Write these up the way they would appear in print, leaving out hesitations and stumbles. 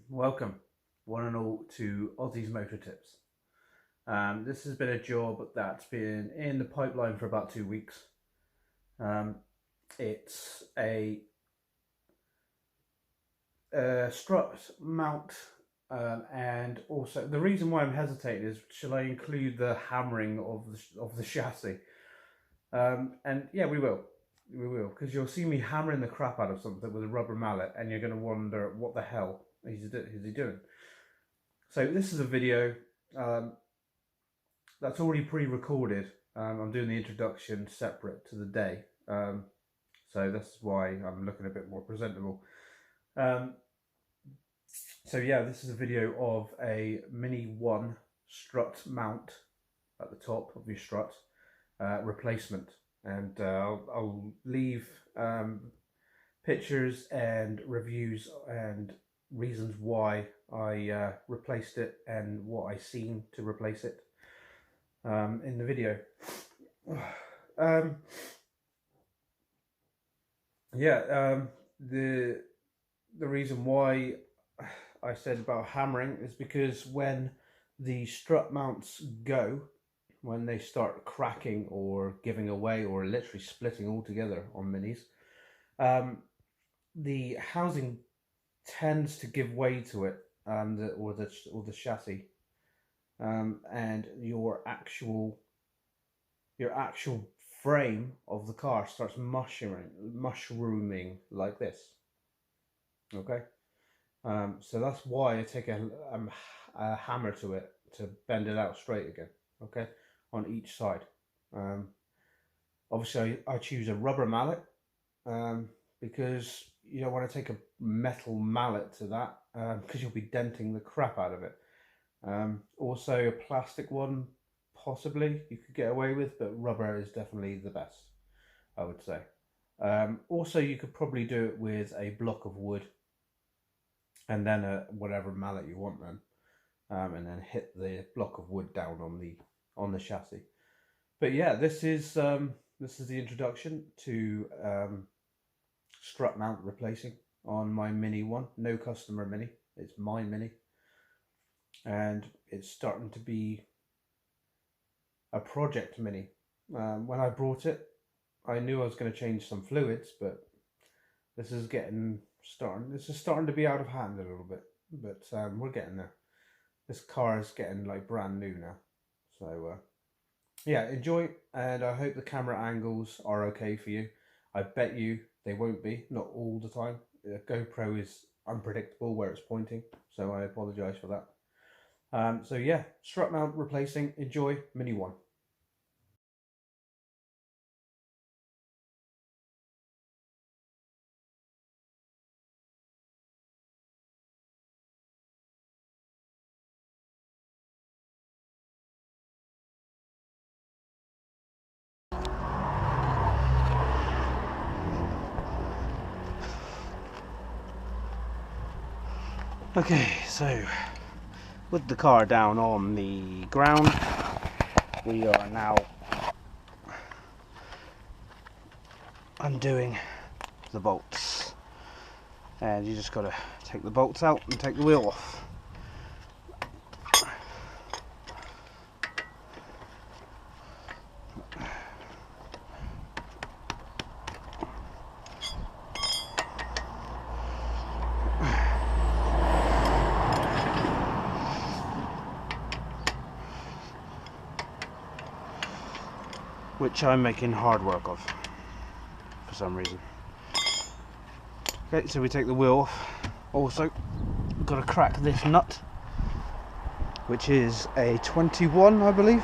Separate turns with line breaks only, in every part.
Welcome, one and all, to Aussie's Motor Tips. This has been a job that's been in the pipeline for about 2 weeks. It's a strut mount, and also the reason why I'm hesitating is, shall I include the hammering of the chassis? And yeah, we will, because you'll see me hammering the crap out of something with a rubber mallet, and you're going to wonder what the hell is he doing. So this is a video that's already pre-recorded. I'm doing the introduction separate to the day, so that's why I'm looking a bit more presentable. So yeah, this is a video of a Mini 1 strut mount at the top of your strut replacement, and I'll leave pictures and reviews and reasons why I replaced it and what I seen to replace it in the video. The reason why I said about hammering is because when the strut mounts go, when they start cracking or giving away or literally splitting altogether on minis, the housing tends to give way to it, or the chassis, and your actual frame of the car starts mushrooming like this. Okay, so that's why I take a hammer to it to bend it out straight again. Okay, on each side. Obviously, I choose a rubber mallet because you don't want to take a metal mallet to that, because you'll be denting the crap out of it. Also, a plastic one possibly you could get away with, but rubber is definitely the best, I would say. Also, you could probably do it with a block of wood and then whatever mallet you want then, and then hit the block of wood down on the chassis. But yeah, this is the introduction to strut mount replacing on my Mini 1. No customer Mini, it's my Mini, and it's starting to be a project Mini. When I brought it, I knew I was going to change some fluids, but this is starting to be out of hand a little bit, but we're getting there. This car is getting like brand new now, so yeah, enjoy, and I hope the camera angles are okay for you. I bet you they won't be, not all the time. The GoPro is unpredictable where it's pointing, so I apologise for that. So yeah, strut mount replacing, enjoy, Mini 1. Okay, so with the car down on the ground, we are now undoing the bolts, and you just got to take the bolts out and take the wheel off. Which I'm making hard work of for some reason. Okay, so we take the wheel off. Also, we've got to crack this nut, which is a 21, I believe.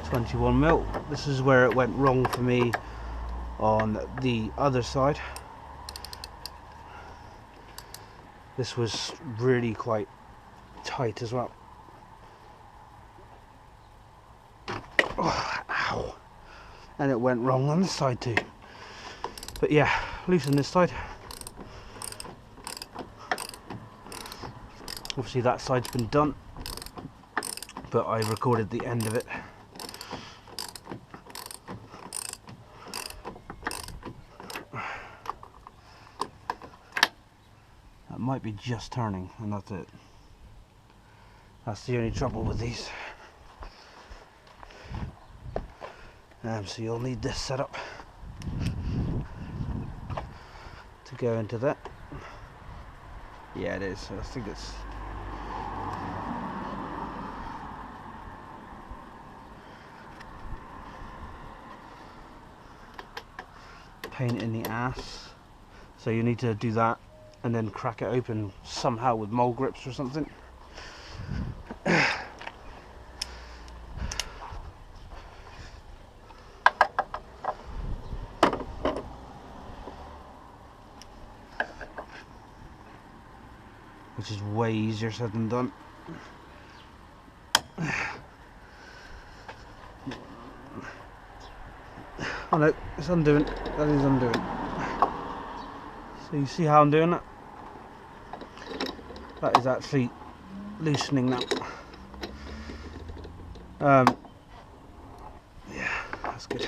21 mil. This is where it went wrong for me on the other side. This was really quite tight as well. Oh, ow. And it went wrong on this side too. But yeah, loosen this side. Obviously that side's been done, but I recorded the end of it. might be just turning, and that's it. That's the only trouble with these. So you'll need this setup to go into that. Yeah, it is. I think it's pain in the ass. So you need to do that and then crack it open somehow with mole grips or something. Which is way easier said than done. Oh no, it's undoing. That is undoing. So you see how I'm doing that? That is actually loosening now. Yeah, that's good.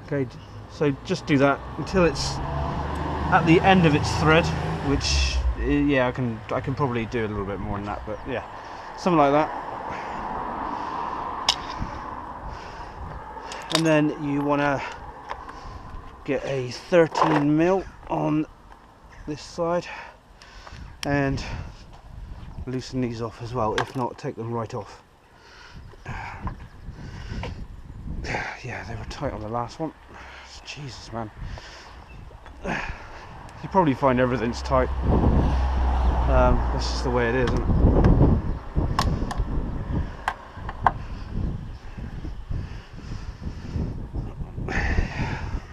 Okay, so just do that until it's at the end of its thread, which yeah, I can probably do a little bit more than that, but yeah, something like that. And then you want to get a 13mm on this side and loosen these off as well. If not, take them right off. Yeah, they were tight on the last one. Jesus, man. You probably find everything's tight. That's just the way it is, isn't it?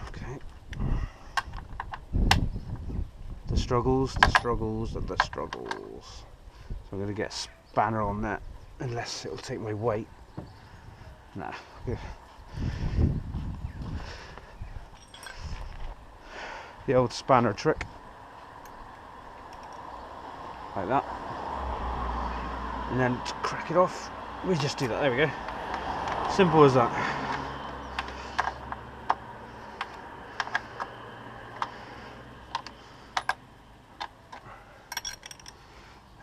Okay. The struggles. So I'm going to get a spanner on that, unless it'll take my weight. Nah. Good. The old spanner trick, like that, and then to crack it off, we just do that. There we go. Simple as that.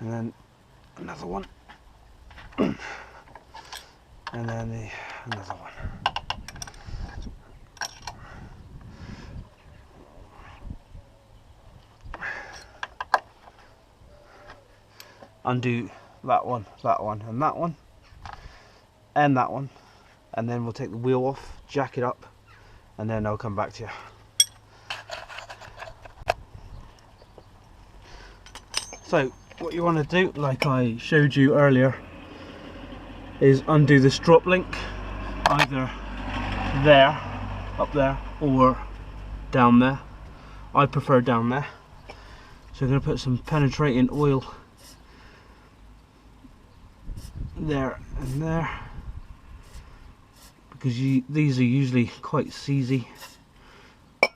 And then another one, and then another one. Undo that one, and that one, and that one, and then we'll take the wheel off, jack it up, and then I'll come back to you. So what you want to do, like I showed you earlier, is undo this drop link either there, up there, or down there. I prefer down there. So I'm going to put some penetrating oil there and there, because these are usually quite seasy,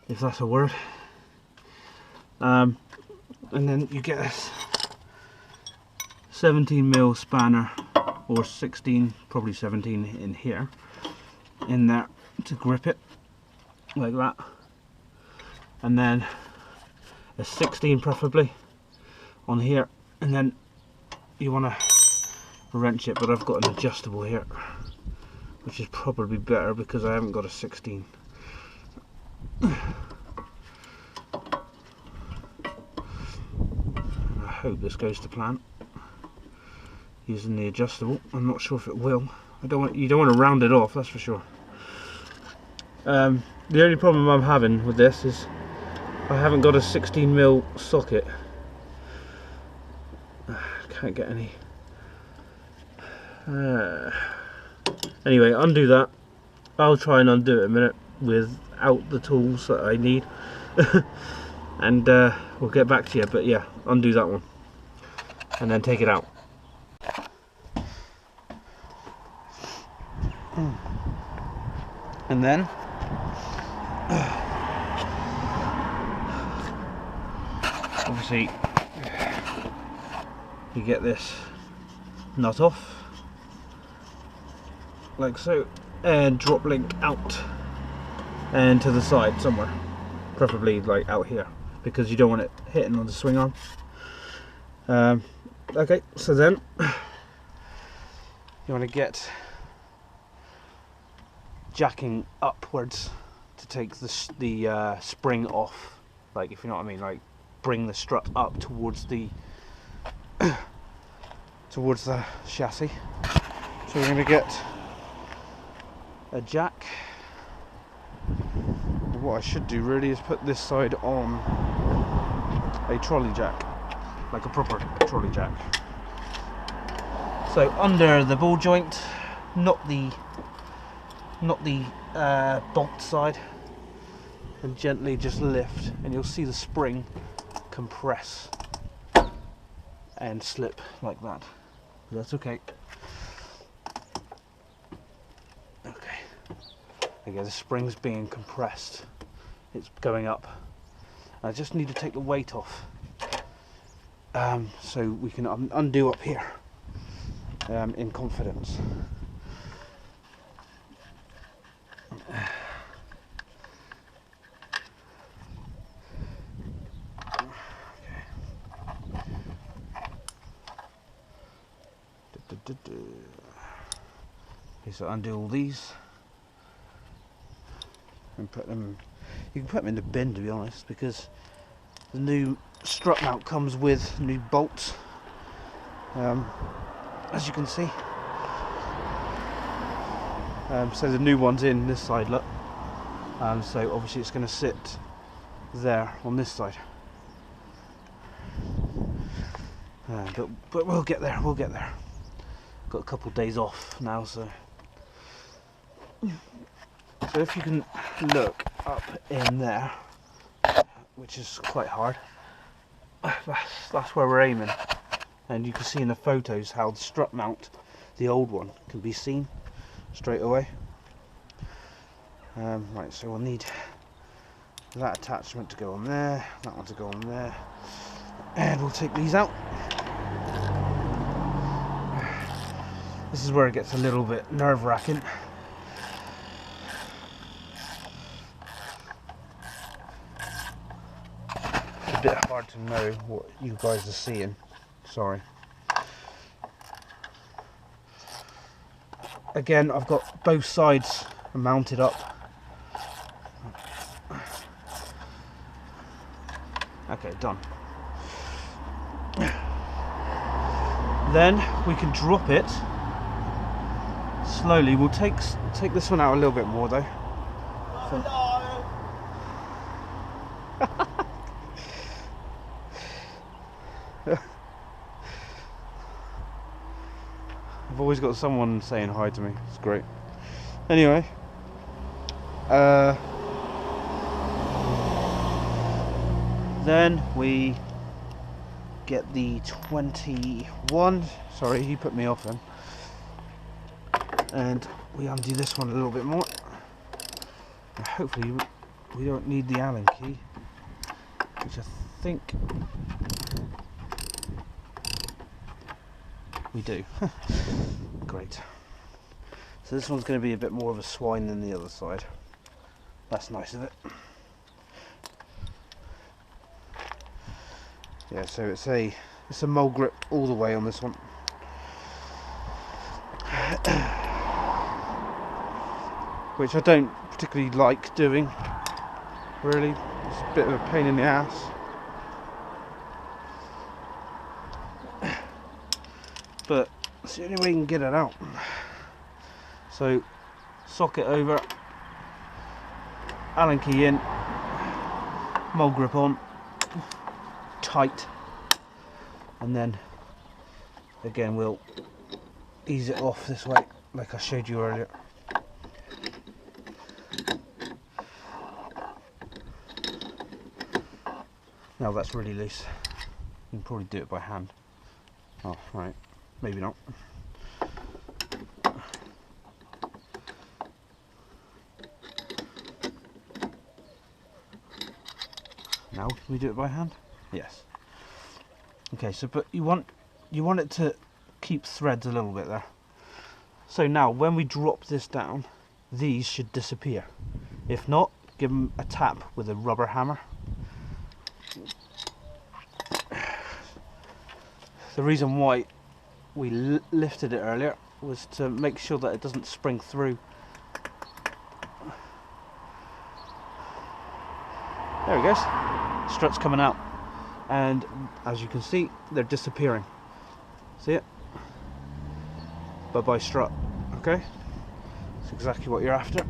if that's a word. And then you get this 17mm spanner, or 16, probably 17 in here, in there to grip it like that, and then a 16 preferably on here, and then you want to wrench it, but I've got an adjustable here, which is probably better because I haven't got a 16. I hope this goes to plan using the adjustable. I'm not sure if it will. You don't want to round it off, that's for sure. The only problem I'm having with this is I haven't got a 16mm socket. Can't get any. Anyway, undo that. I'll try and undo it in a minute without the tools that I need. And we'll get back to you, but yeah, undo that one and then take it out. And then obviously you get this nut off, like so, and drop link out and to the side somewhere, preferably like out here, because you don't want it hitting on the swing arm. Okay, so then you want to get jacking upwards to take the spring off, like, if you know what I mean, like bring the strut up towards the towards the chassis. So we're going to get a jack. What I should do really is put this side on a trolley jack, like a proper trolley jack. So under the ball joint, not the bolt side, and gently just lift, and you'll see the spring compress and slip like that. That's okay. Okay. Okay, the spring's being compressed. It's going up. I just need to take the weight off, so we can undo up here in confidence. Okay, so undo all these and put them. You can put them in the bin, to be honest, because the new strut mount comes with new bolts, as you can see. So the new one's in this side, look. So obviously it's going to sit there on this side. But we'll get there. We'll get there. Got a couple of days off now, so if you can look up in there, which is quite hard, that's where we're aiming, and you can see in the photos how the strut mount, the old one, can be seen straight away. Right, so we'll need that attachment to go on there, that one to go on there, and we'll take these out. This is where it gets a little bit nerve-wracking. It's a bit hard to know what you guys are seeing. Sorry. Again, I've got both sides mounted up. Okay, done. Then we can drop it slowly. We'll take this one out a little bit more though. So, I've always got someone saying hi to me. It's great. Anyway, then we get the 21. Sorry, he put me off then. And we undo this one a little bit more. And hopefully we don't need the Allen key, which I think we do. Great. So this one's going to be a bit more of a swine than the other side. That's nice of it. Yeah, so it's a mole grip all the way on this one. Which I don't particularly like doing, really. It's a bit of a pain in the ass. But it's the only way you can get it out. So, socket over, Allen key in, mole grip on, tight, and then again we'll ease it off this way like I showed you earlier. Now that's really loose. You can probably do it by hand. Oh, right, maybe not. Now can we do it by hand? Yes. Okay, so but you want it to keep threads a little bit there. So now when we drop this down, these should disappear. If not, give them a tap with a rubber hammer. The reason why we lifted it earlier was to make sure that it doesn't spring through. There he goes. Strut's coming out, and as you can see, they're disappearing. See it? Bye bye strut. Okay, that's exactly what you're after.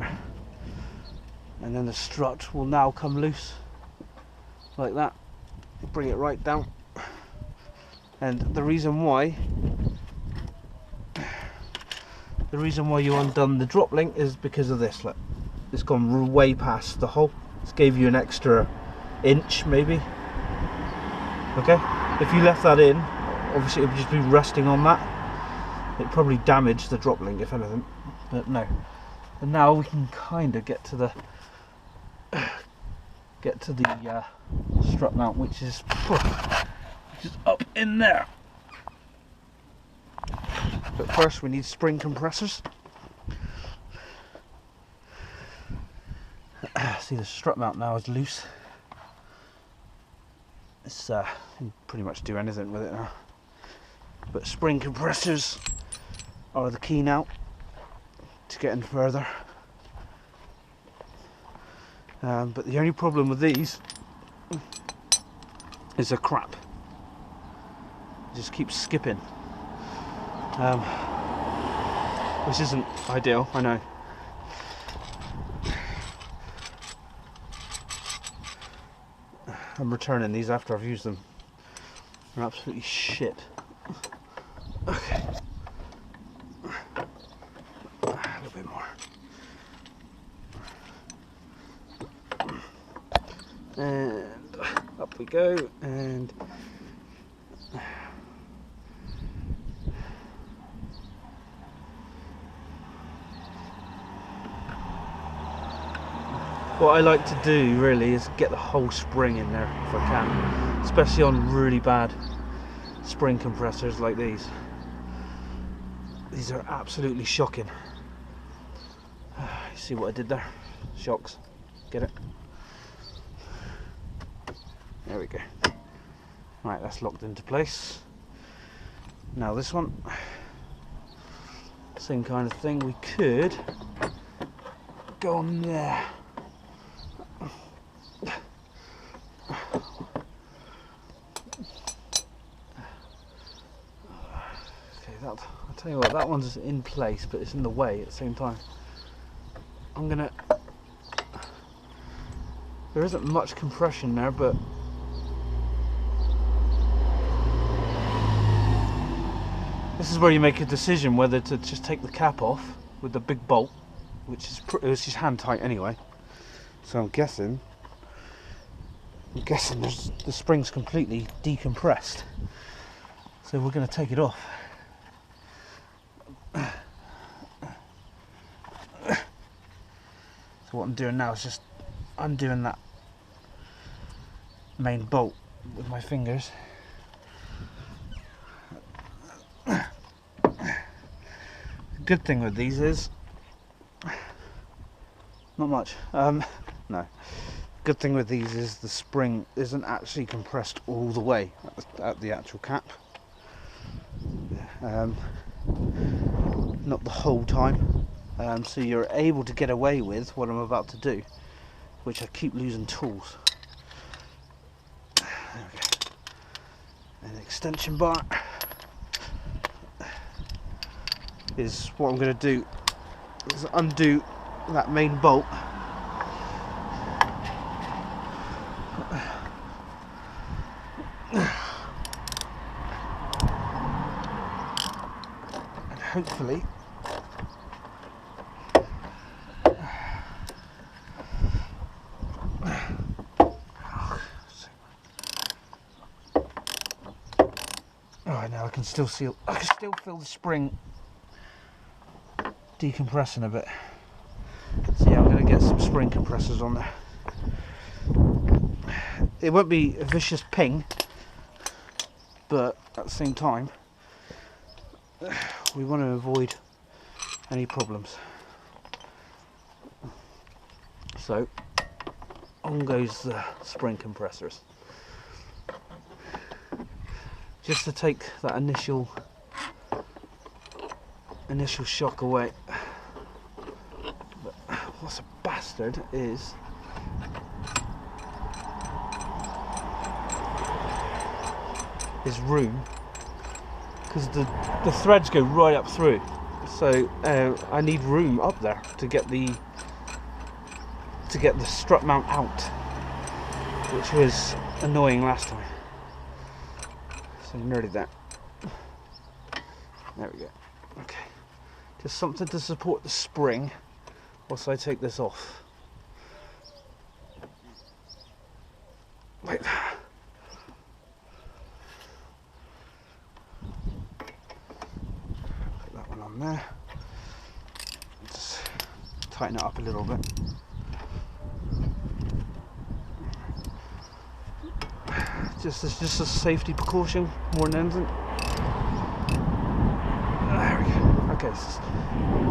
And then the strut will now come loose like that. Bring it right down. And the reason why you undone the drop link is because of this. Look, it's gone way past the hole. It's gave you an extra inch maybe. Okay, if you left that in, obviously it would just be resting on that. It probably damaged the drop link if anything, but no. And now we can kind of get to the strut mount, which is up in there. But first we need spring compressors. See, the strut mount now is loose. It's you can pretty much do anything with it now. But spring compressors are the key now to getting further. But the only problem with these is the crap. It just keeps skipping, which isn't ideal, I know. I'm returning these after I've used them. They're absolutely shit. Okay. A little bit more. And up we go, and what I like to do really is get the whole spring in there if I can, especially on really bad spring compressors like these. These are absolutely shocking. You see what I did there? Shocks. Get it? There we go. Right, that's locked into place. Now this one, same kind of thing. We could go on there. I'll tell you what, that one's in place, but it's in the way at the same time. There isn't much compression there, but this is where you make a decision whether to just take the cap off with the big bolt, which is just hand tight anyway. So I'm guessing the spring's completely decompressed. So we're going to take it off. So what I'm doing now is just undoing that main bolt with my fingers. The good thing with these is not much. No. Good thing with these is the spring isn't actually compressed all the way at the actual cap. Not the whole time. So you're able to get away with what I'm about to do, which I keep losing tools. There we go. An extension bar is what I'm going to do, is undo that main bolt. And hopefully now I can still feel the spring decompressing a bit. So yeah, I'm going to get some spring compressors on there. It won't be a vicious ping, but at the same time we want to avoid any problems. So on goes the spring compressors, just to take that initial shock away. But what's a bastard is room, because the threads go right up through, so I need room up there to get the strut mount out, which was annoying last time. So nearly there. There we go. Okay, just something to support the spring whilst I take this off. Like that. Put that one on there. Just tighten it up a little bit. It's just a safety precaution more than anything. There we go. Okay, so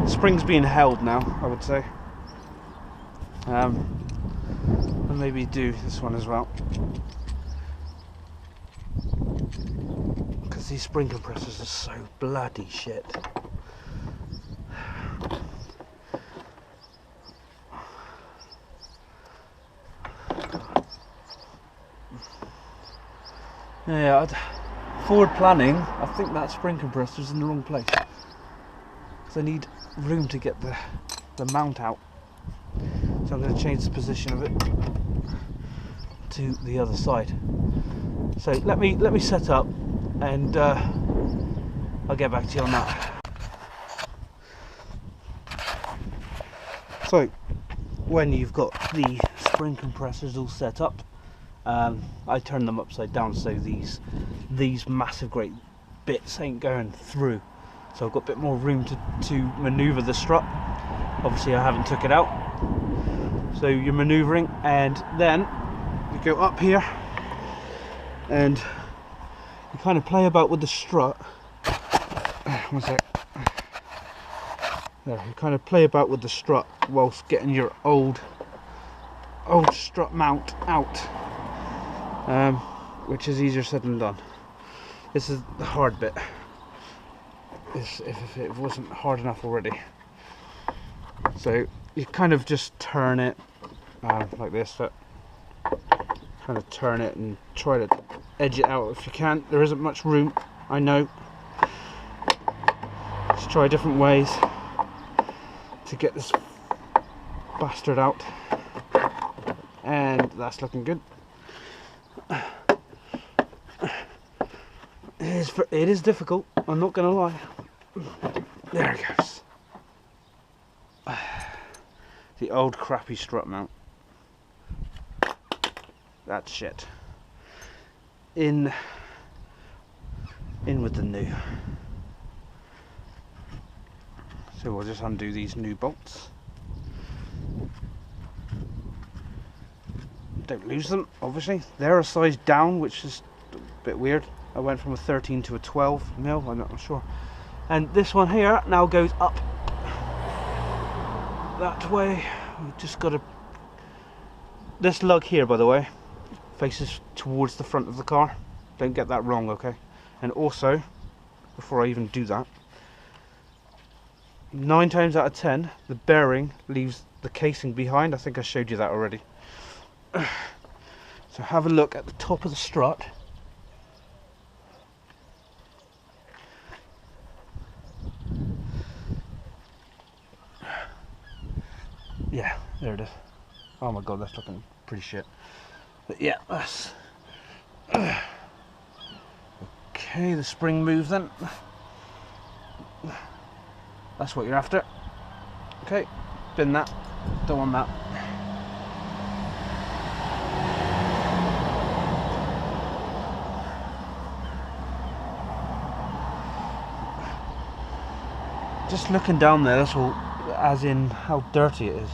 spring's being held now, I would say. And maybe do this one as well, because these spring compressors are so bloody shit. Yeah, forward planning, I think that spring compressor is in the wrong place, because I need room to get the mount out. So I'm going to change the position of it to the other side. So let me set up, and I'll get back to you on that. So when you've got the spring compressors all set up, I turn them upside down so these massive great bits ain't going through. So I've got a bit more room to manoeuvre the strut. Obviously I haven't took it out. So you're manoeuvring, and then you go up here and you kind of play about with the strut. One sec. There, you kind of play about with the strut whilst getting your old strut mount out. Which is easier said than done. This is the hard bit. If it wasn't hard enough already. So you kind of just turn it like this. Kind of turn it and try to edge it out if you can. There isn't much room, I know. Let's try different ways to get this bastard out. And that's looking good. It is difficult, I'm not gonna lie. There it goes. The old crappy strut mount. That's shit. In with the new. So we'll just undo these new bolts. Don't lose them, obviously. They're a size down, which is a bit weird. I went from a 13 to a 12 mil, I'm not sure. And this one here now goes up that way. We've just got to... This lug here, by the way, faces towards the front of the car. Don't get that wrong, okay? And also, before I even do that, 9 times out of 10, the bearing leaves the casing behind. I think I showed you that already. So have a look at the top of the strut. Yeah, there it is. Oh my god, that's looking pretty shit. But yeah, that's... Okay, the spring moves then. That's what you're after. Okay, bin that. Don't want that. Just looking down there, that's all, as in how dirty it is.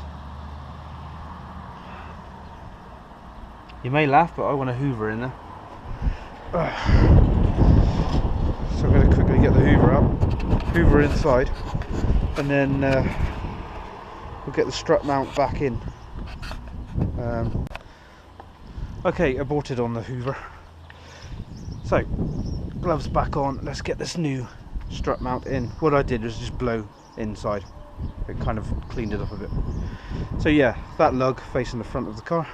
You may laugh, but I want a hoover in there. So I'm going to quickly get the hoover out, hoover inside, and then we'll get the strut mount back in. Okay, aborted on the Hoover. So, gloves back on. Let's get this new strut mount in. What I did was just blow inside. It kind of cleaned it up a bit. So yeah, that lug facing the front of the car,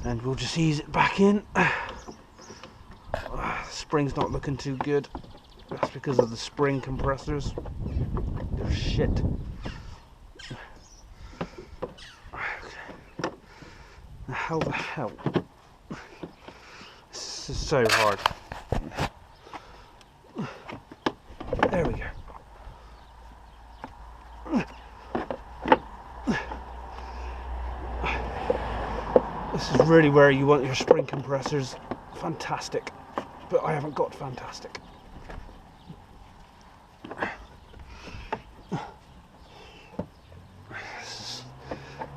and we'll just ease it back in. The spring's not looking too good. That's because of the spring compressors. They're shit. How the hell? This is so hard. There we go. This is really where you want your spring compressors. Fantastic. But I haven't got fantastic. This is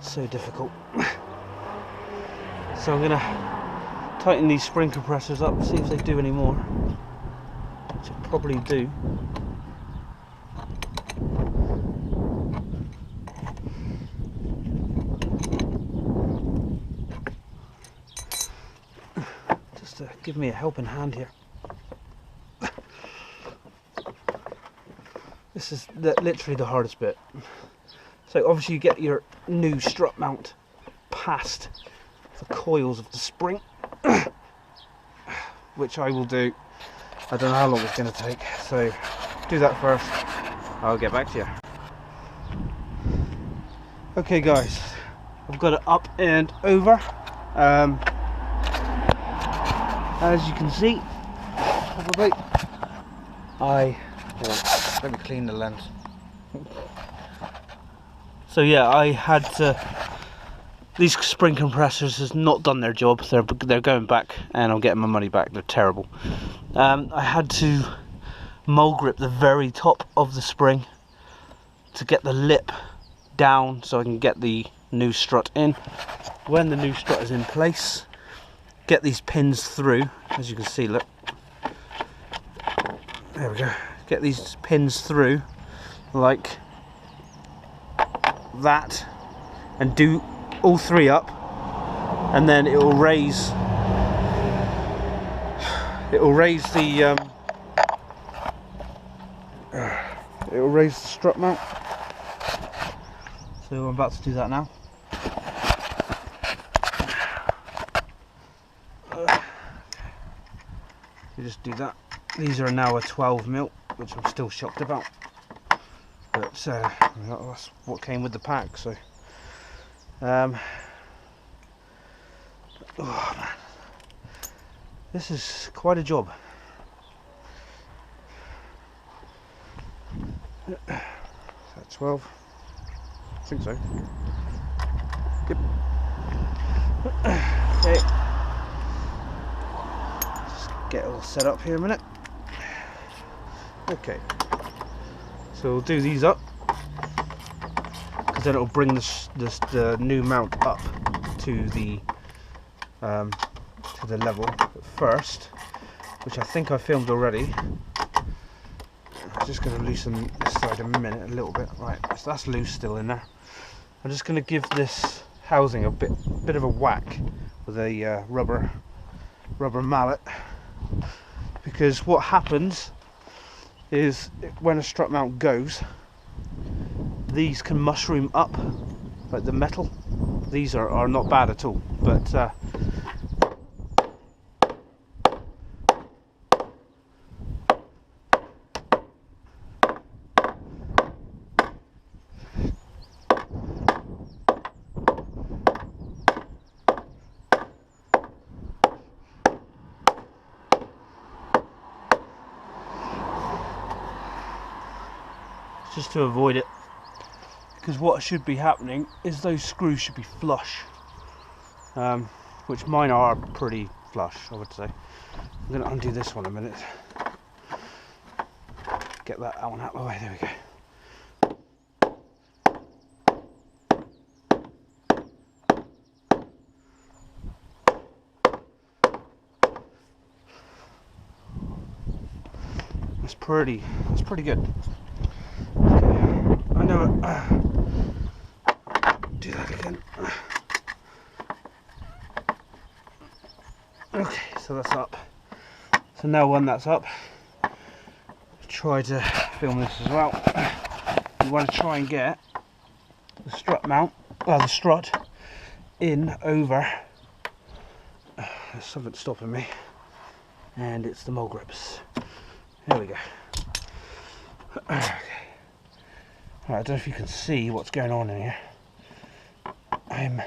so difficult. So I'm gonna tighten these spring compressors up, see if they do any more, which they probably do. Just to give me a helping hand here. This is literally the hardest bit. So obviously you get your new strut mount past the coils of the spring, which I will do. I don't know how long it's going to take, so do that first. I'll get back to you. Okay guys, I've got it up and over. As you can see, probably, let me clean the lens. So yeah, I had to. These spring compressors has not done their job. They're going back, and I'm getting my money back. They're terrible. I had to mole grip the very top of the spring to get the lip down, so I can get the new strut in. When the new strut is in place, get these pins through. As you can see, look. There we go. Get these pins through, like that, and do all three up, and then it will raise the strut mount. So I'm about to do that now. You just do that. These are now a 12mm, which I'm still shocked about, but that's what came with the pack. So oh man, this is quite a job. Is that 12? I think so. Yep. Okay. Just get it all set up here a minute. Okay. So we'll do these up, because then it'll bring the new mount up to the level. But first, which I think I filmed already, I'm just going to loosen this side a little bit. Right, so that's loose still in there. I'm just going to give this housing a bit of a whack with a rubber mallet, because what happens is when a strut mount goes, these can mushroom up, like the metal. These are not bad at all, but just to avoid it, because what should be happening is those screws should be flush, which mine are pretty flush, I would say. I'm going to undo this one a minute, get that one out of the way. There we go. That's pretty good. Okay. Do that again. Okay, so that's up. So now when that's up, try to film this as well. You want to try and get the strut mount, well, the strut in over. There's something stopping me, and it's the mole grips. There we go. Okay. Right, I don't know if you can see what's going on in here. I'm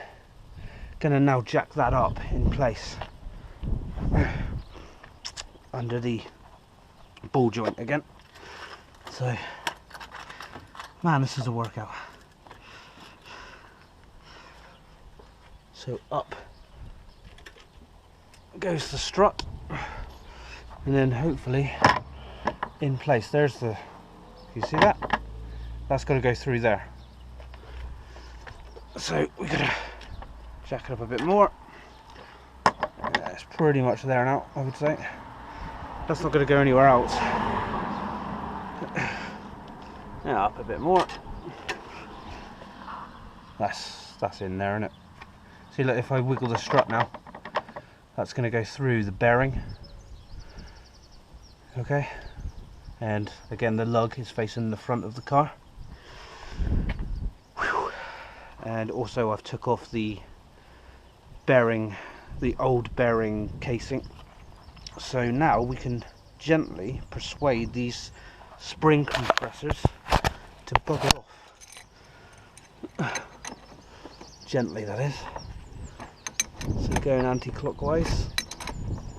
gonna now jack that up in place under the ball joint again. So, man, this is a workout. So up goes the strut, and then hopefully in place. There's the, you see that? That's got to go through there. So we gotta jack it up a bit more. Yeah, it's pretty much there now, I would say. That's not going to go anywhere else. Yeah, up a bit more. That's in there, isn't it? See, look, if I wiggle the strut now, that's going to go through the bearing. Okay, and again the lug is facing the front of the car. Whew. And also I've took off the bearing, the old bearing casing. So now we can gently persuade these spring compressors to bugger off. Gently, that is. So going anti-clockwise.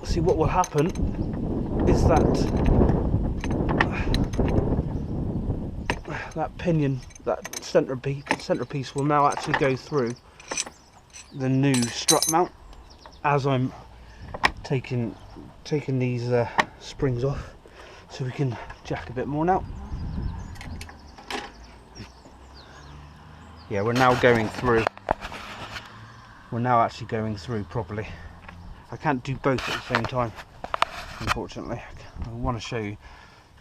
See, what will happen is that that pinion, that centerpiece will now actually go through the new strut mount as I'm taking these springs off, so we can jack a bit more now. Yeah, we're now going through. We're now actually going through properly. I can't do both at the same time, unfortunately. I want to show you.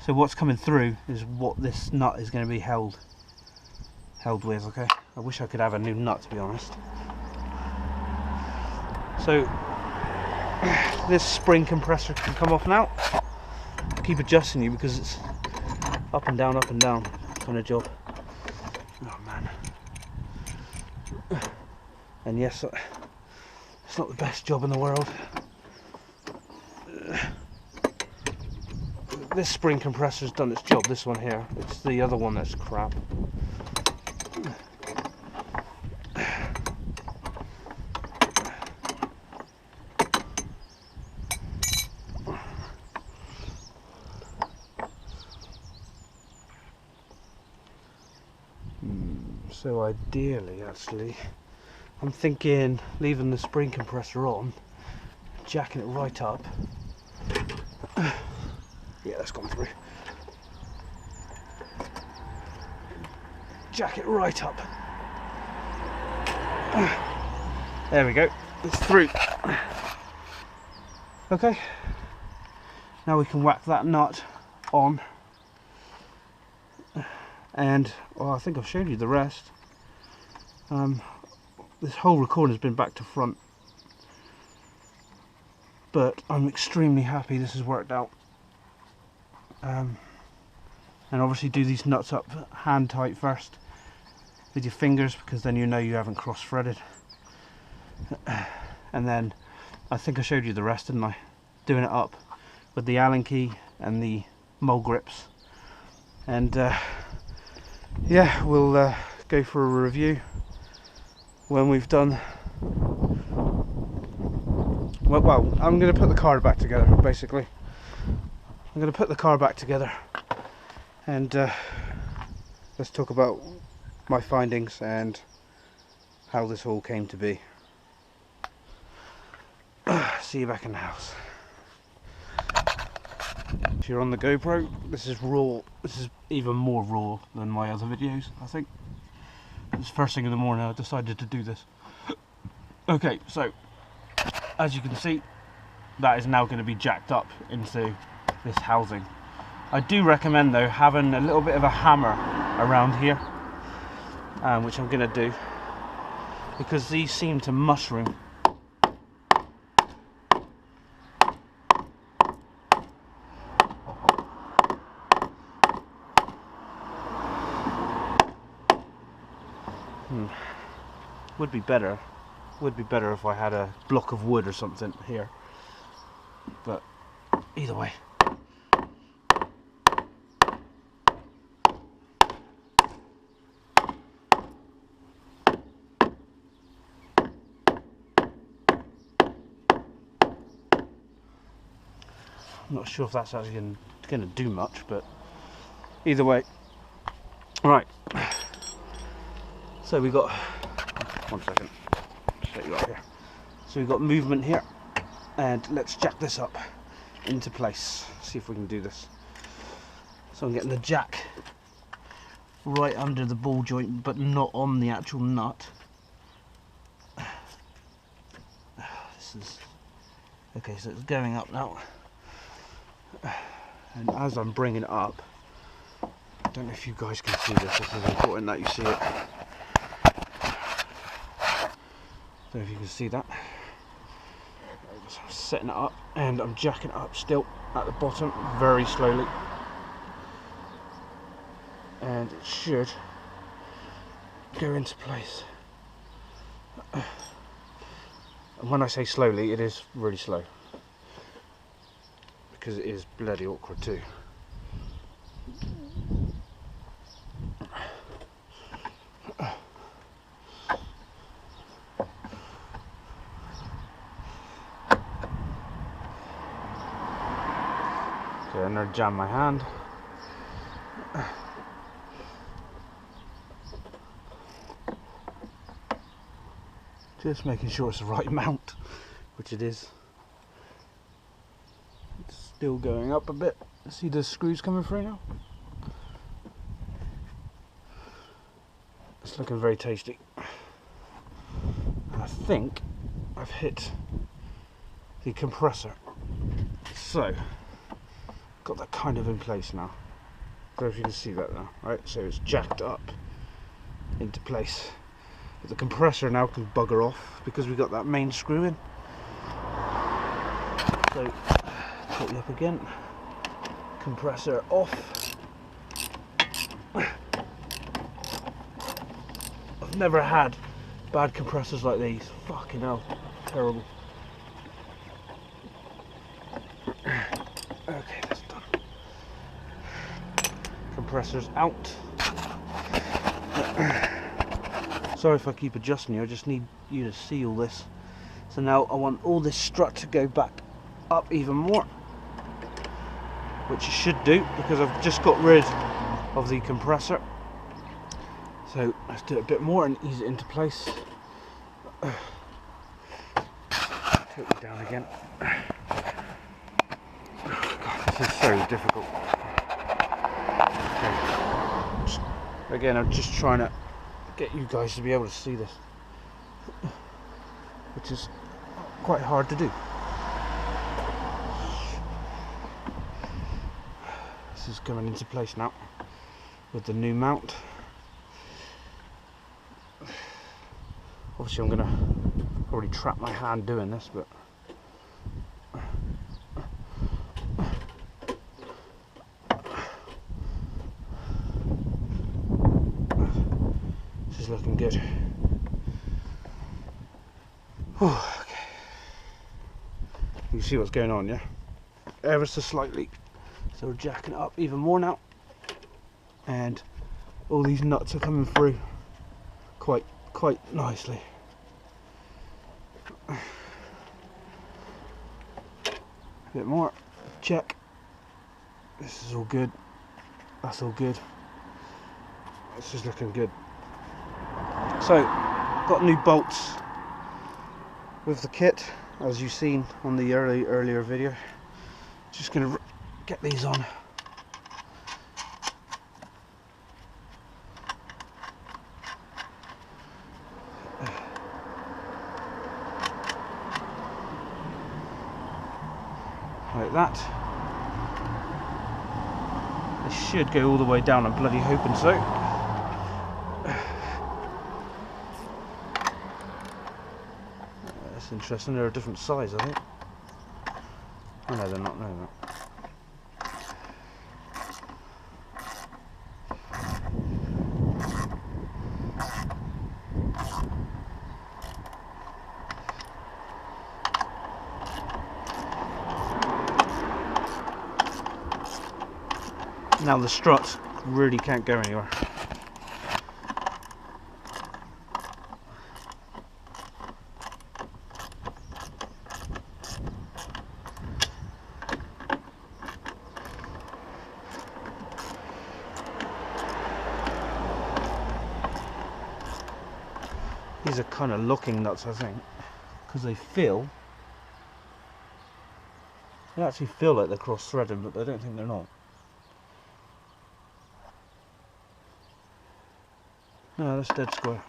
So what's coming through is what this nut is going to be held with. Okay. I wish I could have a new nut, to be honest. So this spring compressor can come off now. Keep adjusting you because it's up and down kind of job. Oh man. And yes, it's not the best job in the world. This spring compressor's done its job, this one here. It's the other one that's crap. So ideally, actually, I'm thinking leaving the spring compressor on, jacking it right up. Yeah, that's gone through. Jack it right up. There we go. It's through. Okay. Now we can whack that nut on. And well, I think I've shown you the rest. This whole recording has been back to front, but I'm extremely happy this has worked out. And obviously do these nuts up hand tight first with your fingers, because then you know you haven't cross threaded. And then I think I showed you the rest, didn't I? Doing it up with the Allen key and the mole grips. And yeah, we'll go for a review when we've done. Well, I'm going to put the car back together, basically. I'm going to put the car back together and let's talk about my findings and how this all came to be. See you back in the house. If you're on the GoPro, this is raw. This is even more raw than my other videos, I think. It's first thing in the morning I decided to do this. Okay, so as you can see, that is now going to be jacked up into this housing. I do recommend though having a little bit of a hammer around here, which I'm going to do because these seem to mushroom. Would be better if I had a block of wood or something here, but either way. I'm not sure if that's actually going to do much, but either way. Right, so we got, one second, set you up here. So we've got movement here, and let's jack this up into place, see if we can do this. So I'm getting the jack right under the ball joint, but not on the actual nut. This is, okay, so it's going up now. And as I'm bringing it up, I don't know if you guys can see this, this is important that you see it. Don't know if you can see that. So I'm setting it up and I'm jacking it up still at the bottom very slowly. And it should go into place. And when I say slowly, it is really slow. Because it is bloody awkward too. Okay, I'm gonna jam my hand. Just making sure it's the right mount, which it is. It's still going up a bit. See the screws coming through now? It's looking very tasty. I think I've hit the compressor. So, got that kind of in place now. I don't know if you can see that now, right? So it's jacked up into place. But the compressor now can bugger off because we got that main screw in. So, tighten up again. Compressor off. I've never had bad compressors like these. Fucking hell, terrible. Okay, that's done. Compressor's out. Sorry if I keep adjusting you, I just need you to see all this. So now I want all this strut to go back up even more, which it should do because I've just got rid of the compressor. So let's do it a bit more and ease it into place. Take it down again. God, this is so difficult. Okay. Again, I'm just trying to get you guys to be able to see this, which is quite hard to do. This is coming into place now with the new mount. Obviously I'm going to probably trap my hand doing this, but this is looking good. Okay. You see what's going on, yeah? Ever so slightly. So we're jacking it up even more now. And all these nuts are coming through quite nicely. A bit more. Check. This is all good. That's all good. This is looking good. So, got new bolts with the kit, as you've seen on the earlier video. Just going to get these on. Like that. This should go all the way down, I'm bloody hoping so. It's interesting, they're a different size, I think. Oh no, they're not, no. Now the struts really can't go anywhere. These are kind of looking nuts, I think, because they actually feel like they're cross-threading, but I don't think they're not. No, that's dead square.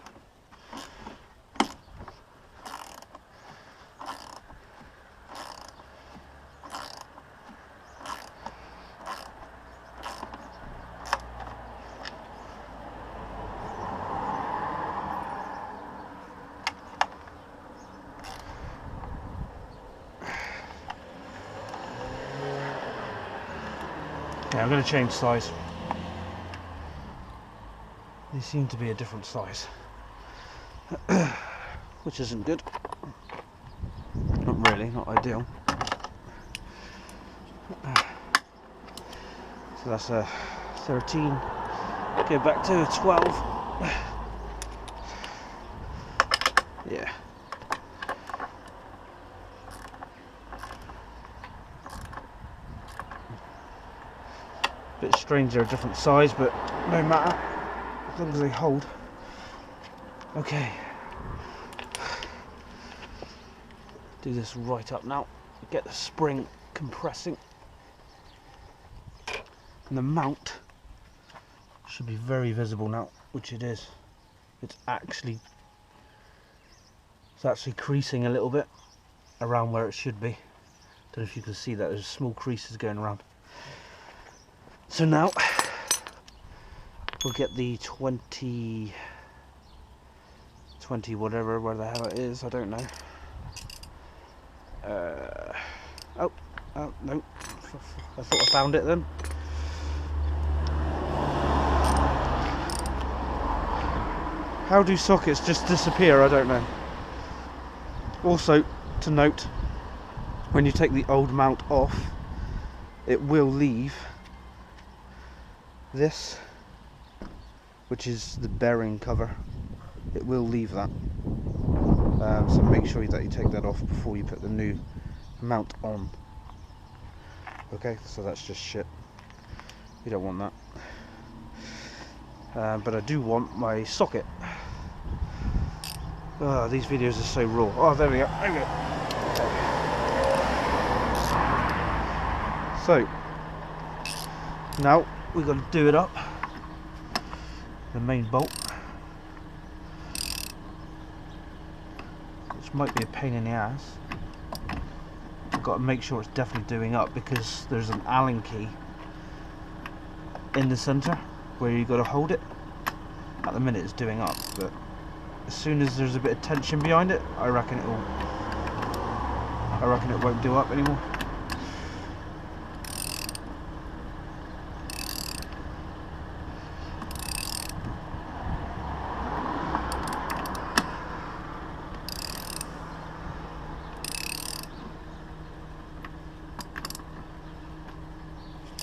Yeah, I'm going to change size. They seem to be a different size, which isn't good. Not really, not ideal. So that's a 13. Go back to a 12. Yeah. Bit strange they're a different size, but no matter, as long as they hold. Okay. Do this right up now. Get the spring compressing. And the mount should be very visible now, which it is. It's actually creasing a little bit around where it should be. Don't know if you can see that, there's small creases going around. So now we'll get the 20 whatever, where the hell it is, I don't know. Oh no, I thought I found it then. How do sockets just disappear? I don't know. Also, to note, when you take the old mount off, it will leave this, which is the bearing cover. It will leave that. So make sure that you take that off before you put the new mount on. Okay, so that's just shit. You don't want that. But I do want my socket. Oh, these videos are so raw. Oh, there we go. There we go. Okay. So now we've got to do it up. The main bolt, which might be a pain in the ass. I've got to make sure it's definitely doing up, because there's an Allen key in the center where you've got to hold it. At the minute it's doing up, but as soon as there's a bit of tension behind it, I reckon it won't do up anymore.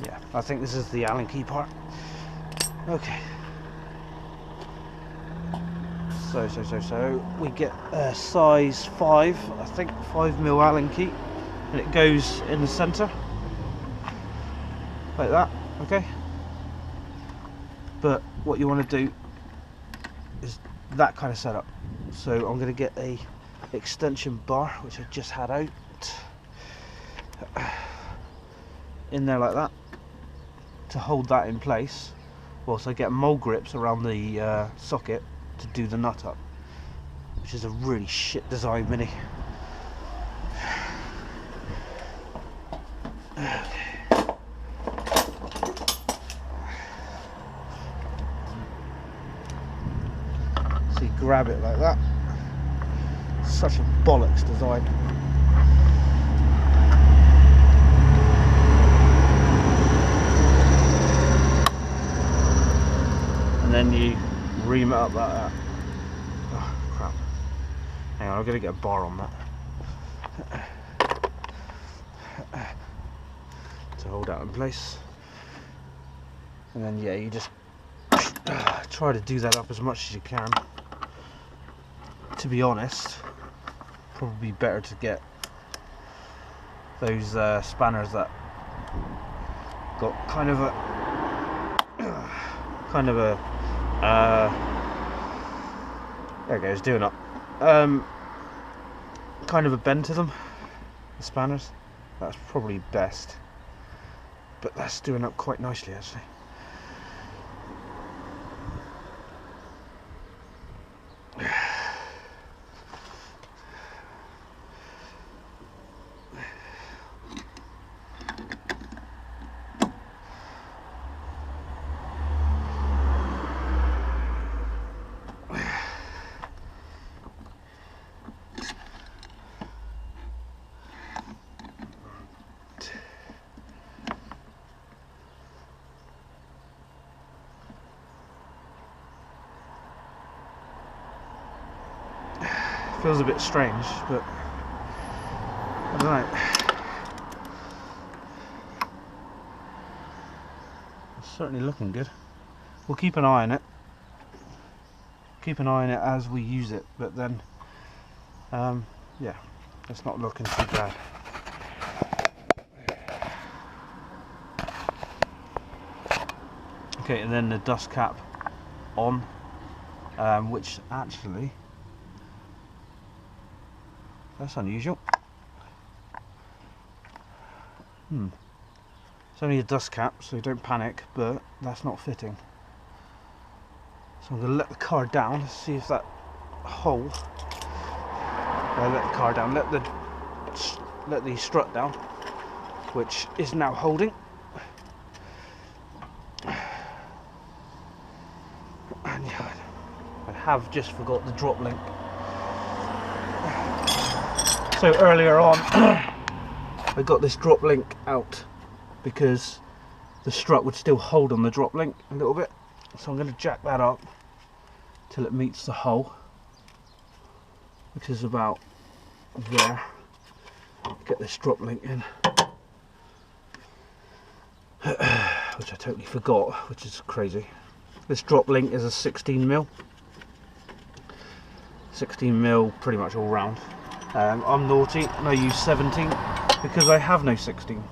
Yeah, I think this is the Allen key part. Okay. So we get a size 5, I think 5mm Allen key, and it goes in the center like that. Okay. But what you want to do is that kind of setup. So I'm going to get a extension bar, which I just had out, in there like that, to hold that in place, whilst I get mole grips around the socket to do the nut up, which is a really shit design mini. So you grab it like that, Such a bollocks design. And then you ream it up like that. Oh crap. Hang on, I've got to get a bar on that to hold that in place. And then yeah, you just try to do that up as much as you can. To be honest, probably better to get those spanners that got kind of a there it goes, doing up, kind of a bend to them, the spanners. That's probably best, but that's doing up quite nicely actually. Feels a bit strange, but I don't know. It's certainly looking good. We'll keep an eye on it. Keep an eye on it as we use it, but then, yeah, it's not looking too bad. Okay, and then the dust cap on, which actually, that's unusual. It's only a dust cap, so don't panic, but that's not fitting. So I'm going to let the car down, see if that hole, let the car down, let the strut down, which is now holding. And yeah, I have just forgot the drop link. So earlier on I got this drop link out because the strut would still hold on the drop link a little bit, so I'm going to jack that up till it meets the hole, which is about there. Get this drop link in, which I totally forgot, which is crazy. This drop link is a 16mm pretty much all round. I'm naughty and I use 17 because I have no 16.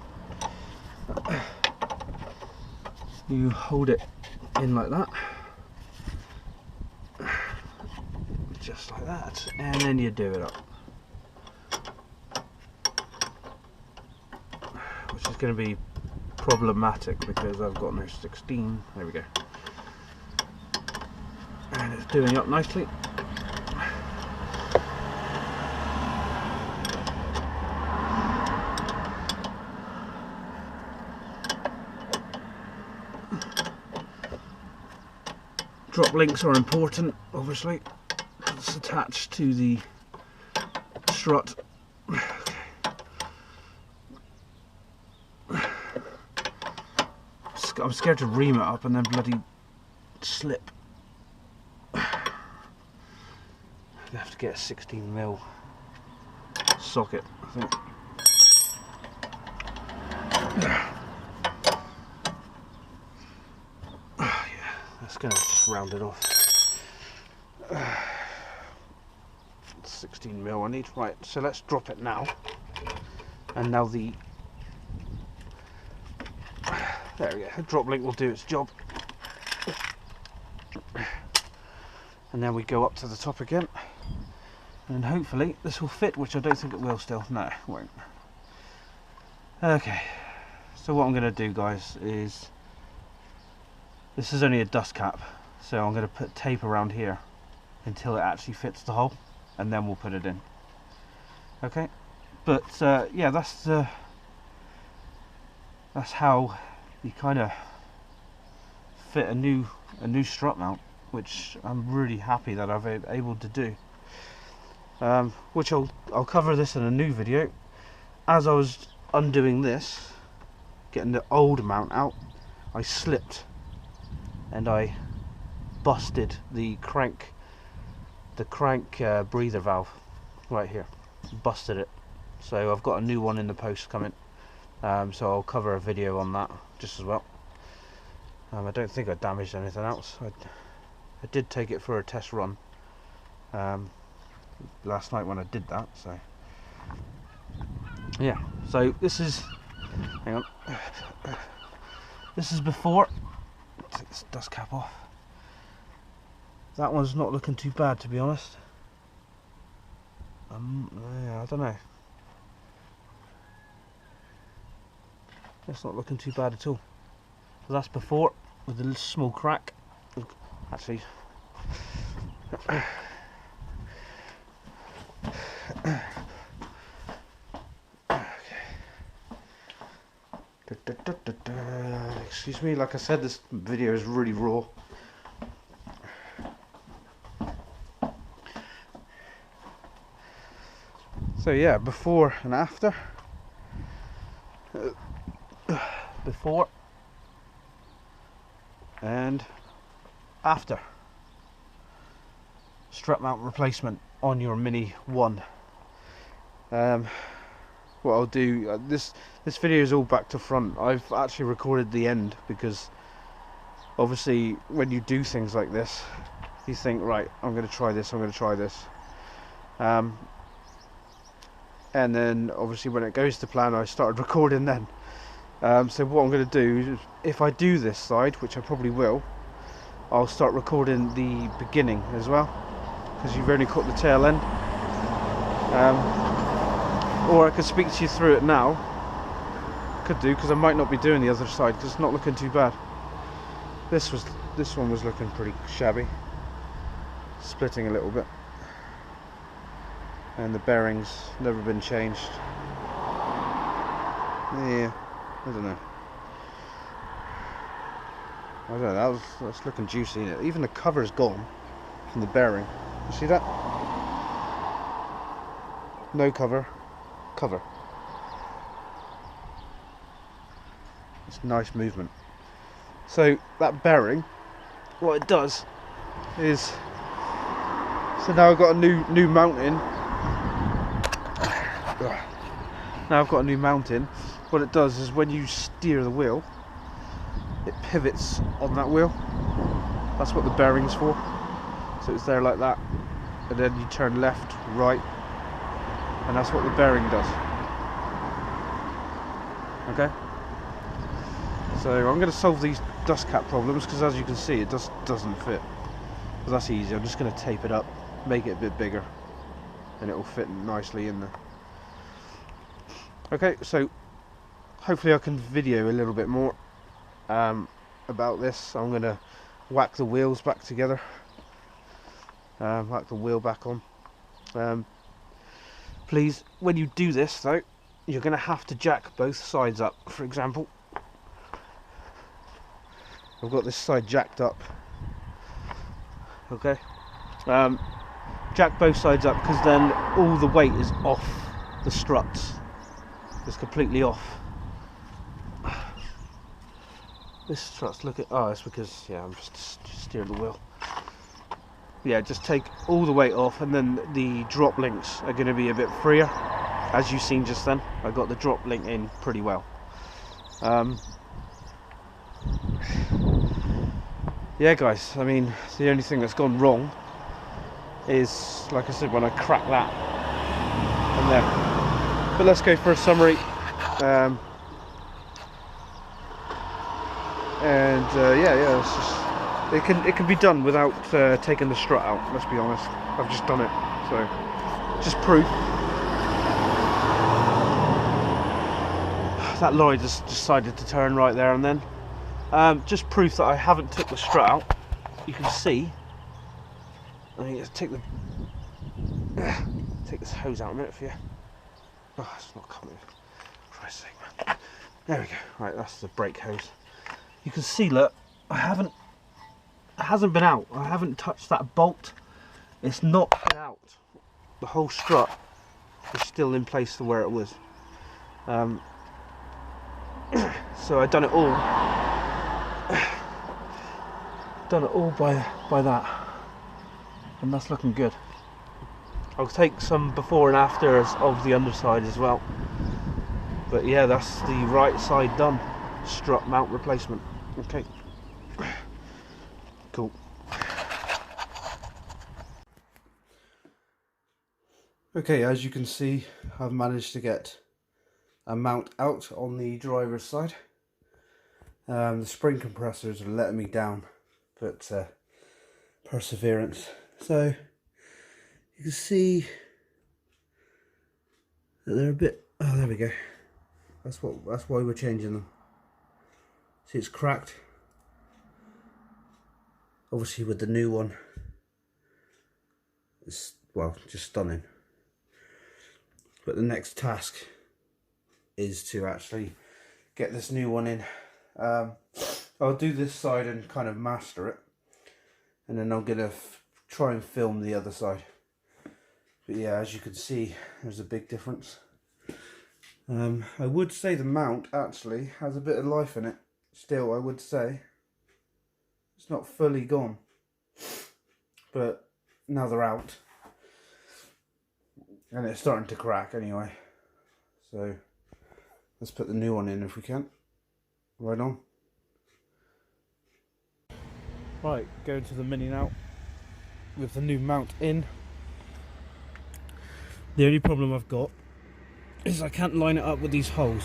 You hold it in like that, just like that, and then you do it up, which is going to be problematic because I've got no 16. There we go, and it's doing up nicely. Drop links are important, obviously. It's attached to the strut. I'm scared to ream it up and then bloody slip. I have to get a 16mm socket, I think. That's going to just round it off. 16mm I need. Right, so let's drop it now. And now the... there we go. The drop link will do its job. And then we go up to the top again. And hopefully this will fit, which I don't think it will still. No, it won't. Okay. So what I'm going to do, guys, is... this is only a dust cap, so I'm going to put tape around here until it actually fits the hole, and then we'll put it in. Okay, but yeah, that's how you kind of fit a new strut mount, which I'm really happy that I've been able to do. which I'll cover this in a new video. As I was undoing this, getting the old mount out, I slipped and I busted the crank breather valve right here. Busted it. So I've got a new one in the post coming. So I'll cover a video on that just as well. I don't think I damaged anything else. I did take it for a test run last night when I did that. So yeah. So this is, hang on. This is before. Take this dust cap off. That one's not looking too bad, to be honest. Yeah, I don't know. It's not looking too bad at all. So that's before, with a little small crack. Actually, excuse me, like I said, this video is really raw. So yeah, before and after. Before and after. Strut mount replacement on your Mini 1. What I'll do, this video is all back to front. I've actually recorded the end because obviously when you do things like this, you think, right, I'm going to try this, I'm going to try this. And then obviously when it goes to plan, I started recording then. So what I'm going to do is, if I do this side, which I probably will, I'll start recording the beginning as well, because you've only caught the tail end. Or I could speak to you through it now. Could do, because I might not be doing the other side because it's not looking too bad. This one was looking pretty shabby, splitting a little bit, and the bearings never been changed. Yeah, I don't know. That's looking juicy, isn't it? Even the cover's gone from the bearing. You see that? No cover. It's nice movement. So that bearing, what it does is, so now I've got a new mount in. Now I've got a new mount in. What it does is when you steer the wheel, it pivots on that wheel. That's what the bearing's for. So it's there like that, and then you turn left, right, and that's what the bearing does. Okay, so I'm going to solve these dust cap problems, because as you can see it just doesn't fit. But that's easy. I'm just going to tape it up, make it a bit bigger, and it will fit nicely in there. Okay, so hopefully I can video a little bit more about this. I'm going to whack the wheels back together, whack the wheel back on. Please, when you do this though, you're going to have to jack both sides up. For example, I've got this side jacked up. Okay, jack both sides up, because then all the weight is off the struts. It's completely off. This strut's looking, oh, it's because, yeah, I'm just steering the wheel. Yeah, just take all the weight off, and then the drop links are going to be a bit freer. As you've seen just then, I got the drop link in pretty well. Yeah guys, I mean, the only thing that's gone wrong is, like I said, when I crack that and there. But let's go for a summary. Yeah, it's just, it can be done without taking the strut out. Let's be honest, I've just done it, so just proof. That lorry just decided to turn right there and then. Just proof that I haven't took the strut out. You can see. I mean, take this hose out a minute for you. Oh, it's not coming. For Christ's sake, man. There we go. Right, that's the brake hose. You can see, look, it hasn't been out. I haven't touched that bolt. It's not been out. the whole strut is still in place to where it was. So I done it all by that, and that's looking good. I'll take some before and afters of the underside as well. But yeah, that's the right side done. Strut mount replacement. Okay. Cool. Okay, as you can see, I've managed to get a mount out on the driver's side. The spring compressors are letting me down, but perseverance. So you can see that they're a bit. Oh, there we go. That's why we're changing them. See, it's cracked. Obviously, with the new one, it's, well, just stunning. But the next task is to actually get this new one in. I'll do this side and kind of master it, and then I'm gonna try and film the other side. But yeah, as you can see, there's a big difference. I would say the mount actually has a bit of life in it. Still, I would say it's not fully gone, but now they're out, and it's starting to crack anyway. So let's put the new one in if we can. Right on. Right, going to the Mini now with the new mount in. The only problem I've got is I can't line it up with these holes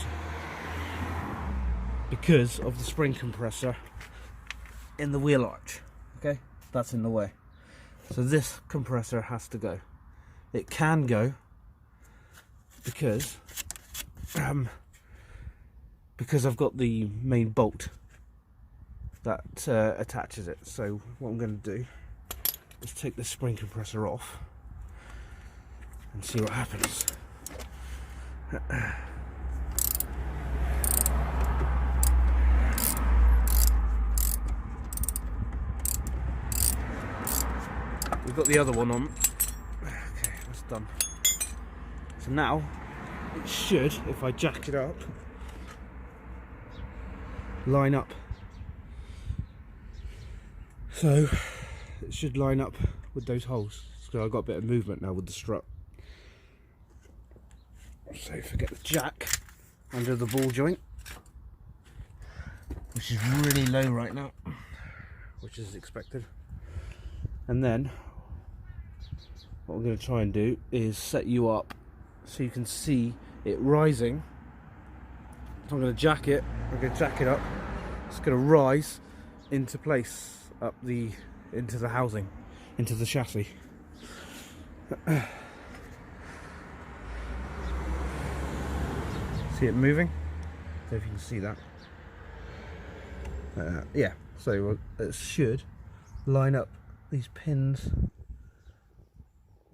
because of the spring compressor in the wheel arch. Okay, that's in the way. So this compressor has to go. It can go because I've got the main bolt that attaches it. So what I'm going to do is take the spring compressor off and see what happens. We've got the other one on. Okay, that's done. So now it should, if I jack it up, line up. So it should line up with those holes. So I've got a bit of movement now with the strut. So forget the jack under the ball joint, which is really low right now, which is expected. And then what I'm going to try and do is set you up so you can see it rising. So I'm going to jack it. I'm going to jack it up. It's going to rise into place up into the housing, into the chassis. See it moving? I don't know if you can see that. Yeah, so it should line up these pins.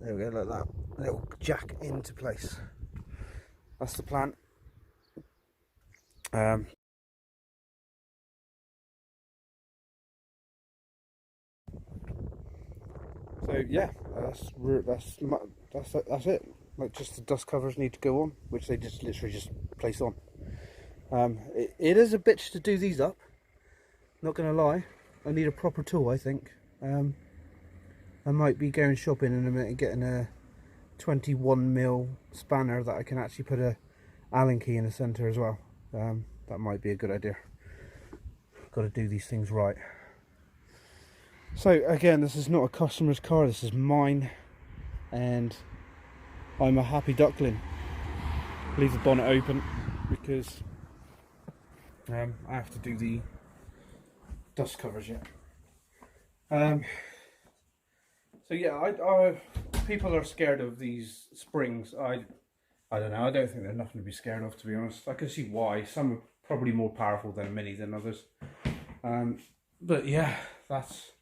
There we go, like that. And it'll jack into place. That's the plan. So yeah, that's it. Like, just the dust covers need to go on, which they just literally just place on. It is a bitch to do these up. Not gonna lie, I need a proper tool. I think I might be going shopping in a minute and getting a 21mm spanner that I can actually put a Allen key in the centre as well. That might be a good idea. Got to do these things right. So again, this is not a customer's car, this is mine, and I'm a happy duckling. Leave the bonnet open because I have to do the dust covers yet. So yeah, people are scared of these springs. I don't know, I don't think they're nothing to be scared of, to be honest. I can see why. Some are probably more powerful than a Mini than others. But yeah, that's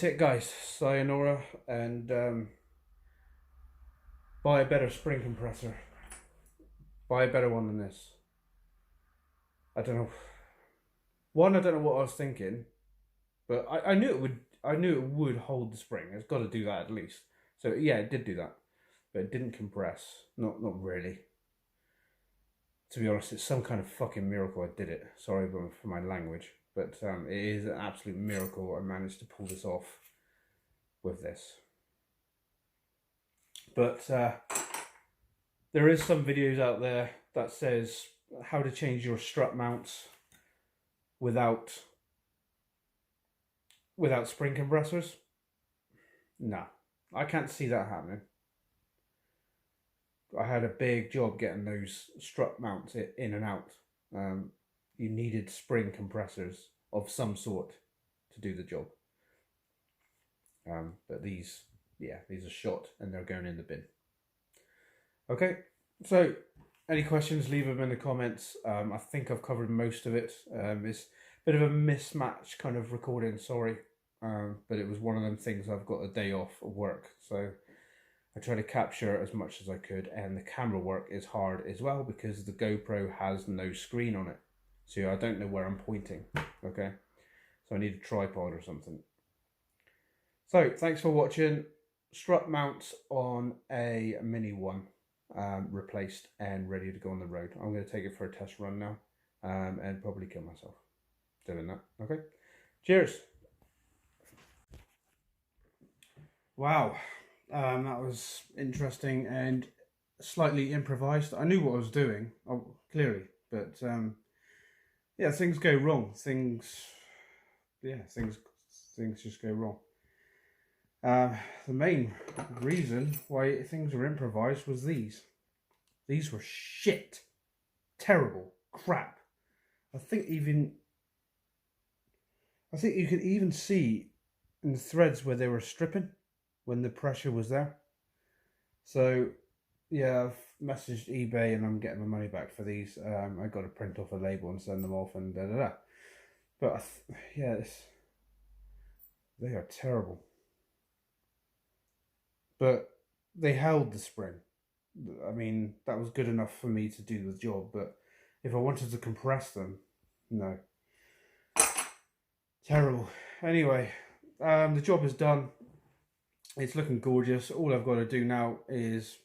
it, guys. Sayonara, and buy a better spring compressor. Buy a better one than this. I don't know. One, I don't know what I was thinking, but I knew it would. I knew it would hold the spring. It's got to do that at least. So yeah, it did do that, but it didn't compress. Not really. To be honest, it's some kind of fucking miracle I did it. Sorry for my language, but it is an absolute miracle I managed to pull this off with this. But there is some videos out there that says how to change your strut mounts without spring compressors. No, I can't see that happening. I had a big job getting those strut mounts in and out. You needed spring compressors of some sort to do the job. But these are shot and they're going in the bin. Okay, so any questions, leave them in the comments. I think I've covered most of it. It's a bit of a mismatch kind of recording, sorry. But it was one of them things. I've got a day off of work, so I try to capture as much as I could, and the camera work is hard as well because the GoPro has no screen on it. So I don't know where I'm pointing, okay? So I need a tripod or something. So thanks for watching. Strut mounts on a Mini 1, replaced and ready to go on the road. I'm going to take it for a test run now, and probably kill myself doing that, okay? Cheers. Wow, that was interesting and slightly improvised. I knew what I was doing, clearly, but yeah, things go wrong. Things just go wrong. The main reason why things were improvised was these. These were shit, terrible crap. I think you could even see in the threads where they were stripping when the pressure was there. So yeah, I've messaged eBay and I'm getting my money back for these. I got to print off a label and send them off and da da da. But yeah, they are terrible. But they held the spring. I mean, that was good enough for me to do the job. But if I wanted to compress them, no. Terrible. Anyway, the job is done. It's looking gorgeous. All I've got to do now is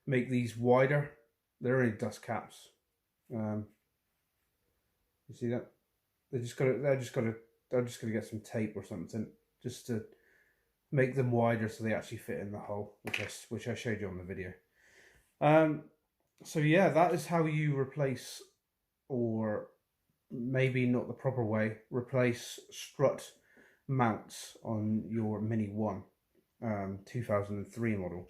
make these wider. They're only dust caps. You see that? They're just gonna get some tape or something just to make them wider so they actually fit in the hole, which I showed you on the video. So yeah, that is how you replace, or maybe not the proper way, replace strut mounts on your Mini 1 2003 model.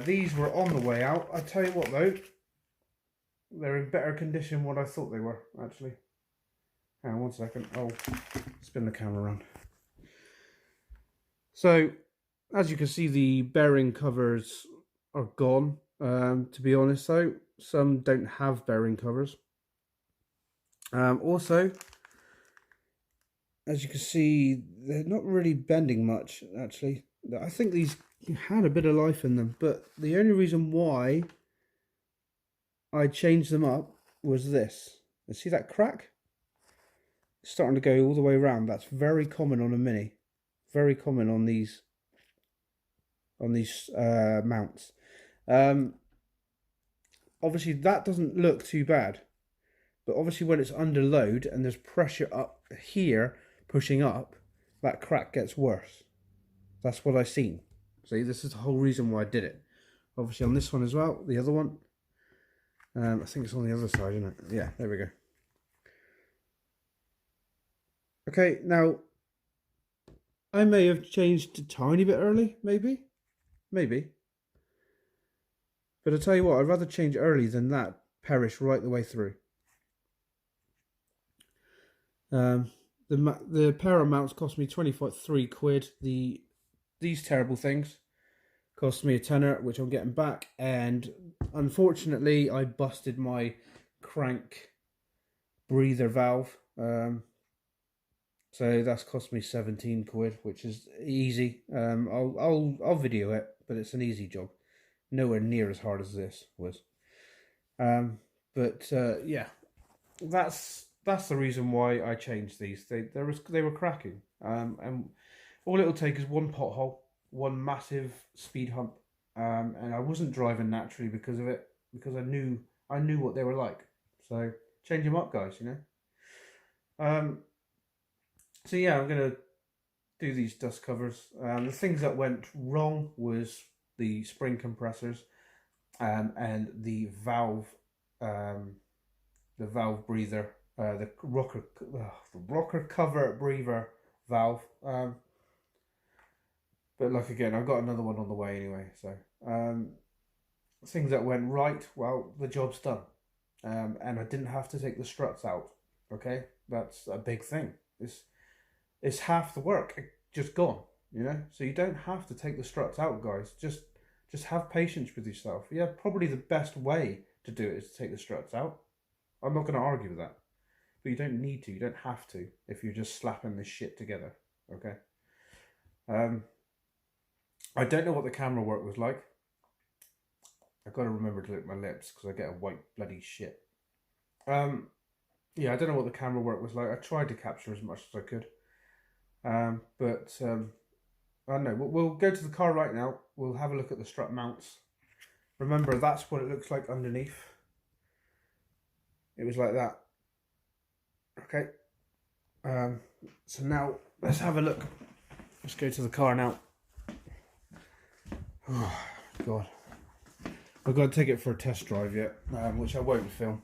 These were on the way out. I tell you what though, they're in better condition than what I thought they were, actually. Hang on 1 second, I'll spin the camera around. So, as you can see, the bearing covers are gone. To be honest though, some don't have bearing covers. Also, as you can see, they're not really bending much, actually. I think these had a bit of life in them, but the only reason why I changed them up was this. You see that crack? It's starting to go all the way around. That's very common on a Mini. Very common on these mounts. Obviously that doesn't look too bad, but obviously when it's under load and there's pressure up here pushing up, that crack gets worse. That's what I've seen. See, this is the whole reason why I did it. Obviously on this one as well, the other one. I think it's on the other side, isn't it? Yeah, there we go. Okay, now I may have changed a tiny bit early, maybe. But I tell you what, I'd rather change early than that perish right the way through. The pair of mounts cost me 23 quid. These terrible things cost me a tenner, which I'm getting back. And unfortunately, I busted my crank breather valve. So that's cost me 17 quid, which is easy. I'll video it, but it's an easy job. Nowhere near as hard as this was. Yeah, that's the reason why I changed these. They were cracking. And all it'll take is one pothole, one massive speed hump, and I wasn't driving naturally because of it, because I knew what they were like. So change them up, guys, you know. So yeah, I'm gonna do these dust covers. The things that went wrong was the spring compressors, and the valve breather, the rocker cover breather valve. But like again, I've got another one on the way anyway. So things that went right, well, the job's done, and I didn't have to take the struts out. Okay, that's a big thing. It's half the work just gone, you know. So you don't have to take the struts out, guys. Just have patience with yourself. Yeah, probably the best way to do it is to take the struts out. I'm not going to argue with that, but you don't need to. You don't have to if you're just slapping this shit together. Okay. I don't know what the camera work was like. I've got to remember to lick my lips because I get a white bloody shit. Yeah, I don't know what the camera work was like. I tried to capture as much as I could. But I don't know. We'll go to the car right now. We'll have a look at the strut mounts. Remember, that's what it looks like underneath. It was like that. Okay. So now let's have a look. Let's go to the car now. Oh, God. I've got to take it for a test drive yet, which I won't film.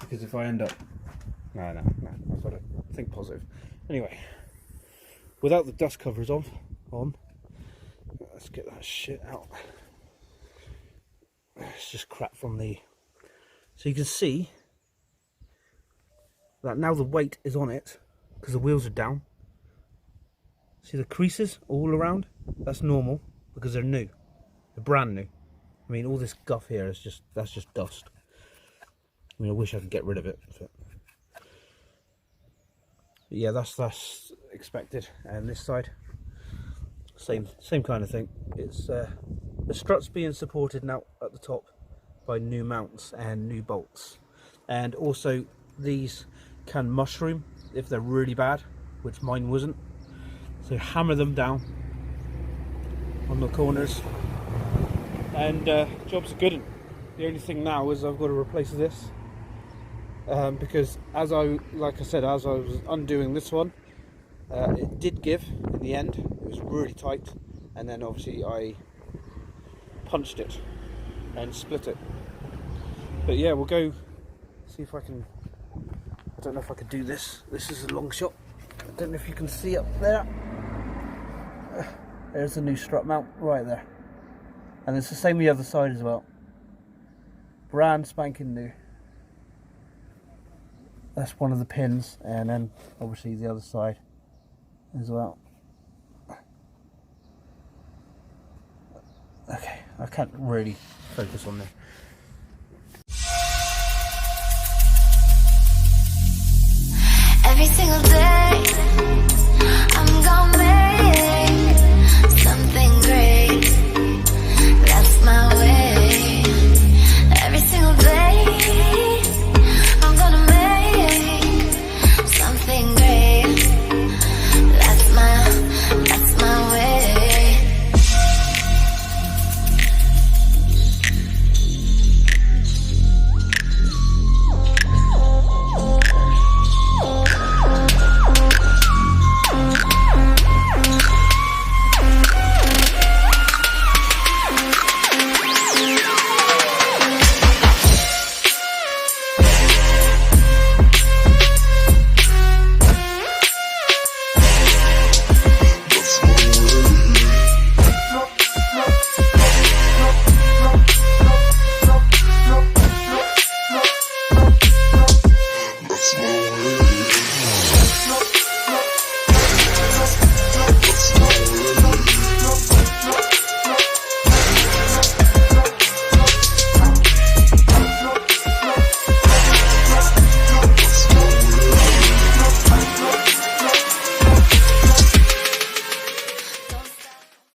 Because if I end up... No, I've got to think positive. Anyway, without the dust covers on, let's get that shit out. It's just crap from the... So you can see that now the weight is on it because the wheels are down. See the creases all around? That's normal because they're new. They're brand new. I mean, all this guff here is that's just dust. I mean, I wish I could get rid of it. But yeah, that's expected. And this side, same kind of thing. It's the strut's being supported now at the top by new mounts and new bolts, and also these can mushroom if they're really bad, which mine wasn't. So hammer them down on the corners, and job's good. The only thing now is I've got to replace this. Because like I said, as I was undoing this one, it did give in the end. It was really tight, and then obviously I punched it and split it. But yeah, we'll go see if I can. I don't know if I could do this. This is a long shot. I don't know if you can see up there. There's the new strut mount right there, and it's the same the other side as well. Brand spanking new. That's one of the pins, and then obviously the other side as well. Okay, I can't really focus on this.
Every single day I'm gonna make something